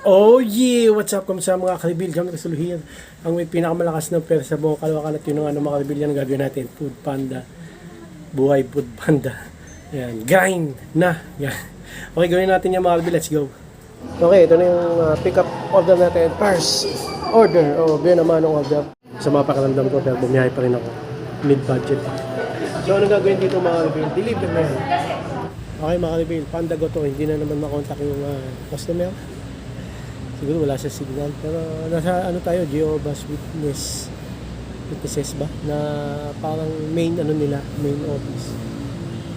Oh yeah! What's up? Kamusta mga kalibil? Kami kasuluhin. Ang may pinakamalakas ng pera sa buong Caloocan at yun ang mga kalibil yan ang gagawin natin. Food Panda. Buhay Food Panda. Yan. Grind na. Yan. Okay, gawin natin yan mga kalibil. Let's go. Okay, ito na yung pick-up order natin. First order. Oh, bien naman ang order. Sa mga pakiramdam ko dahil bumiyahe pa rin ako. Mid-budget. So, anong gagawin dito mga kalibil? Deliver na yan. Okay mga kalibil. Panda go to. Hindi na naman makontak yung customer. Siguro wala sa signal, pero nasa ano tayo, Jehovah's Witnesses ba? Na parang main ano nila, main office.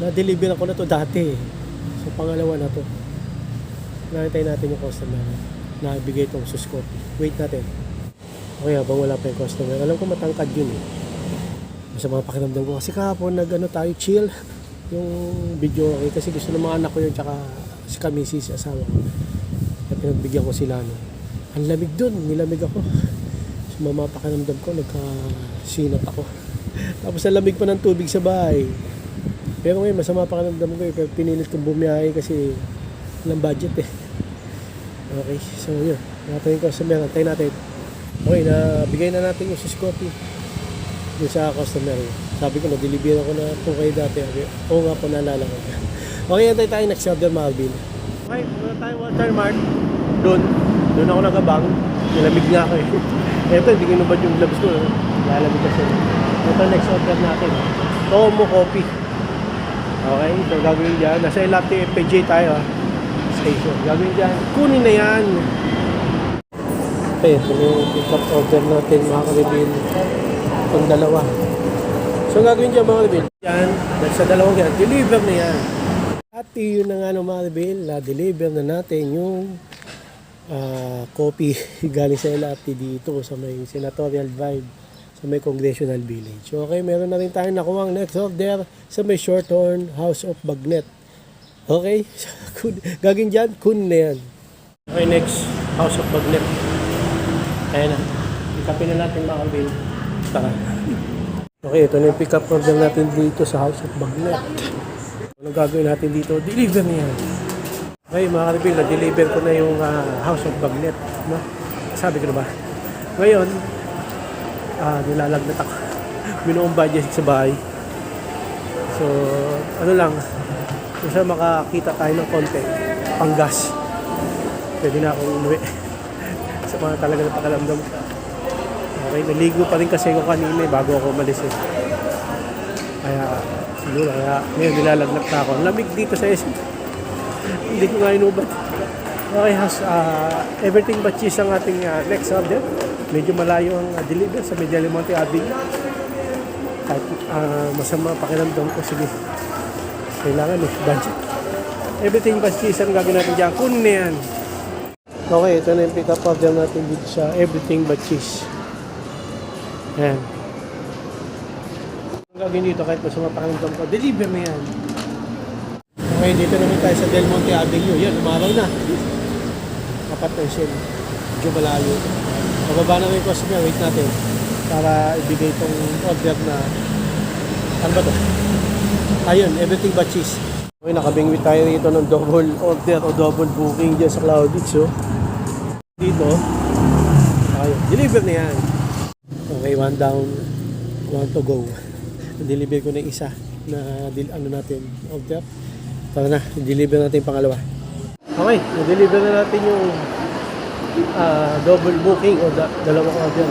Na-deliver ako na to dati. So pangalawa na to. Nakintay natin yung customer. Nabigay itong Suscopi. Wait natin. Okay, habang wala pa yung customer. Alam ko matangkad yun eh. Sa mga pakiramdam ko. Kasi kahapon nag-ano tayo, chill. Yung video okay. Kasi gusto ng mga anak ko yun, tsaka si Kamisis, asawa ko. At pinagbigyan ko sila no. Ang lamig dun, nilamig ako. Sumama pakiramdam ko, nagkasinat ako. Tapos ang lamig pa ng tubig sa bahay. Pero ngayon, masama pakiramdam ko eh. Pero pinilit kong bumiyahe kasi walang budget eh. Okay, so yun. Natin yung customer, antayin natin. Okay, nabigay na natin yung Suscopi yung sa customer. Sabi ko, na-deliver ako na kung kayo dati. Oo nga po, naalala ko. Okay, antay tayo next order, Marvin. Okay, muna tayo Walmart. Doon ako nagabang. Nilamig nga ako eh. Ito, hindi kinubad yung gloves ko. Lalamig kasi. Ito next order natin. Tomo Coffee. Okay, so gagawin dyan. Nasa LRT FPJ tayo station. Gagawin dyan. Kunin na yan. Okay, ito yung pick-up order natin mga karibin. Itong dalawa. So gagawin dyan mga karibin. Yan, sa dalawang yan. Deliver na yan. At yun na nga mga rebel, na-deliver na natin yung copy galing sa LRT dito sa may Senatorial Drive, sa may Congressional Village. Okay, meron na rin tayong nakuha ang next order sa may Shorthorn House of Bagnet. Okay, gagawin dyan, kun na yan. Okay, next, House of Bagnet. Ayan na, ikapin na natin mga rebel. Tara. Okay, ito na yung pick-up order natin dito sa House of Bagnet. Ano gagawin natin dito? Deliver niya. Okay mga karibil, na-deliver ko na yung House of Bagnet. No? Sabi ko na ba? Ngayon, nilalagnat ako. Minuong budget sa bahay. So, ano lang, kung saan makakita tayo ng konti, panggas. Pwede na akong umuwi. Sa mga talaga na pakalamdam. Okay, naligo pa rin kasi ako kanina bago ako umalis eh. Kaya, siguro, kaya ngayon nilalagnat na ako. Ang lamig dito sa SM. Hindi ko nga inubad. Okay, everything but cheese ang ating next order. Medyo malayo ang deliver sa Media Monte Avenue. Kahit masama pakiramdam ko, sige. Kailangan eh, budget. Everything but cheese ang gagawin natin dyan. Kunin na yan. Okay, ito na yung pick-up order natin dito sa everything but cheese. Ayan. Gagawin dito kahit masama pakiramdam ko, deliver na yan. Okay, dito naman tayo sa Del Monte Avenue. Yan, umaraw na. Kapat na siya. Medyo malayo. Mababa na rin yung customer. Wait natin. Para ibigay itong order na ano ba ito? Ayun, everything but cheese. Okay, nakabingwit tayo rito ng double order o double booking dyan sa Cloudix. So, dito. Ayun, deliver na yan. Okay, one down, one to go. Deliver ko na isa na ano natin order. Tara na, deliver natin yung pangalawa. Okay, deliver na natin yung double booking o dalawang order.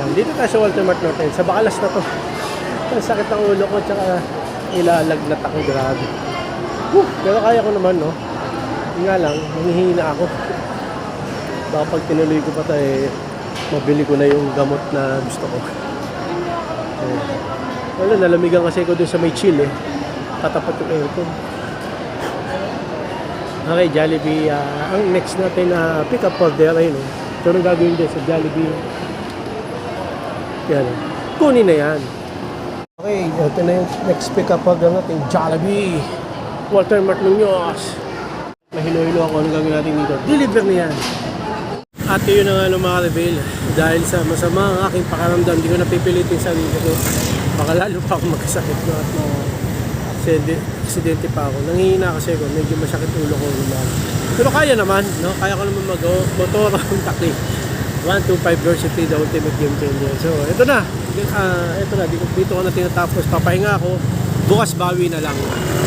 Yan, dito tayo sa Walmart natin. Sa Bacalas na to. Ang sakit ng ulo ko tsaka ilalagnat ako, grabe. Pero kaya ko naman, no? Yung nga lang, nanghihina ako. Baka pag tinuloy ko pa tayo, mabili ko na yung gamot na gusto ko. Wala, nalamigan kasi ko dun sa may chill eh. Tatapat yung aircon. Okay, Jollibee. Ang next natin na pick-up order ayun eh. Ito nang gagawin dyan sa Jollibee. Yan. Kunin na yan. Okay, ito na yung next pick-up order natin. Jollibee. Walter Martinios. Mahilo-hilo ako. Anong gagawin natin dito? Deliver na yan. At yun na nga mga reveal. Dahil sa masama ang aking pakaramdam, hindi ko napipilitin sa sarili ko. Baka lalo pa ako magkasakit no, at aksidente pa ako. Nanghihina kasi ako, medyo masakit ulo ko. Pero kaya naman, no? Kaya ko naman mag-motor ang takli. 125 Varsity, the ultimate game changer. So, ito na. Ito na. Dito ko na tinatapos. Papahinga ako. Bukas bawi na lang.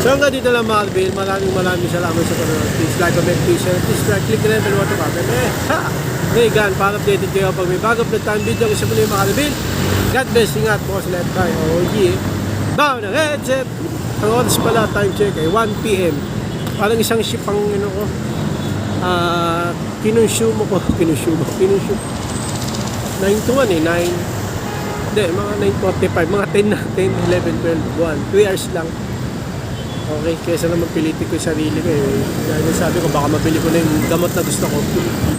So, hanggang dito lang mga Alvin. Maraming salamat sa panonood. Please like, comment, please share. Please click the bell button. Hey, gan, para updated kayo pag may bagong time video. Isa muli mga Alvin. God bless. Ingat po sa lahat tayo. Oh, yeah. Bow ng headset. Ang oras pala, time check ay 1 p.m. Parang isang ship ang ko. Kinonsume 9 to 1 eh, 9 hindi, mga 9:45, mga 10 na 10, 11, 12, 1 2 hours lang. Okay, kaysa naman pilitin ko yung sarili ko eh. Dahil sabi ko baka mabili ko na yung gamot na gusto ko.